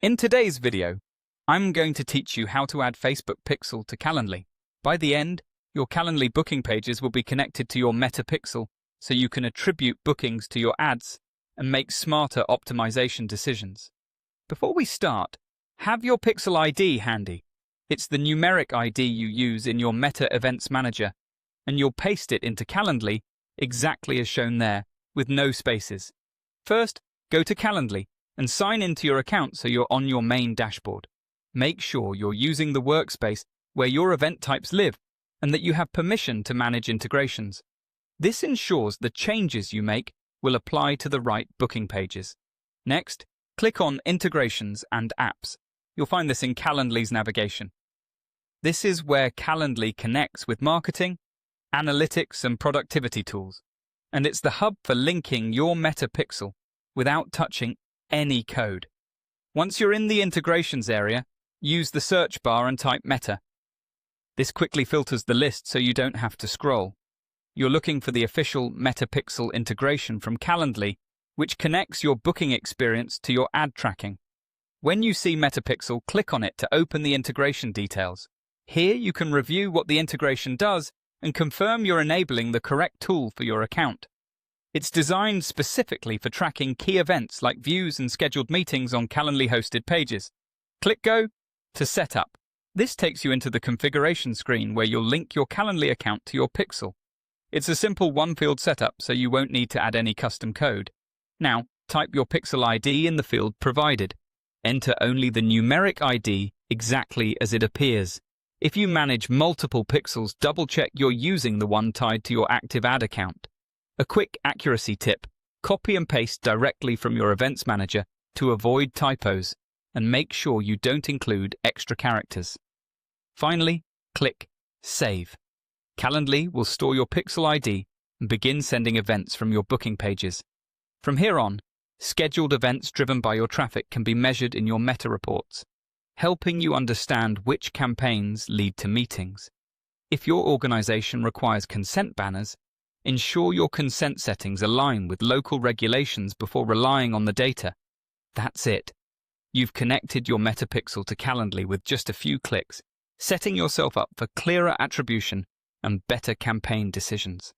In today's video, I'm going to teach you how to add Facebook Pixel to Calendly. By the end, your Calendly booking pages will be connected to your Meta Pixel, so you can attribute bookings to your ads and make smarter optimization decisions. Before we start, have your Pixel ID handy. It's the numeric ID you use in your Meta Events Manager, and you'll paste it into Calendly exactly as shown there, with no spaces. First, go to Calendly and sign into your account so you're on your main dashboard. Make sure you're using the workspace where your event types live and that you have permission to manage integrations. This ensures the changes you make will apply to the right booking pages. Next, click on Integrations and Apps. You'll find this in Calendly's navigation. This is where Calendly connects with marketing, analytics, and productivity tools, and it's the hub for linking your Meta Pixel without touching any code. Once you're in the integrations area, use the search bar and type Meta. This quickly filters the list so you don't have to scroll. You're looking for the official Meta Pixel integration from Calendly, which connects your booking experience to your ad tracking. When you see Meta Pixel, click on it to open the integration details. Here you can review what the integration does and confirm you're enabling the correct tool for your account. It's designed specifically for tracking key events like views and scheduled meetings on Calendly-hosted pages. Click Go to set up. This takes you into the configuration screen where you'll link your Calendly account to your Pixel. It's a simple one-field setup, so you won't need to add any custom code. Now, type your Pixel ID in the field provided. Enter only the numeric ID exactly as it appears. If you manage multiple pixels, double-check you're using the one tied to your active ad account. A quick accuracy tip: copy and paste directly from your Events Manager to avoid typos, and make sure you don't include extra characters. Finally, click Save. Calendly will store your Pixel ID and begin sending events from your booking pages. From here on, scheduled events driven by your traffic can be measured in your Meta reports, helping you understand which campaigns lead to meetings. If your organization requires consent banners, ensure your consent settings align with local regulations before relying on the data. That's it. You've connected your Meta Pixel to Calendly with just a few clicks, setting yourself up for clearer attribution and better campaign decisions.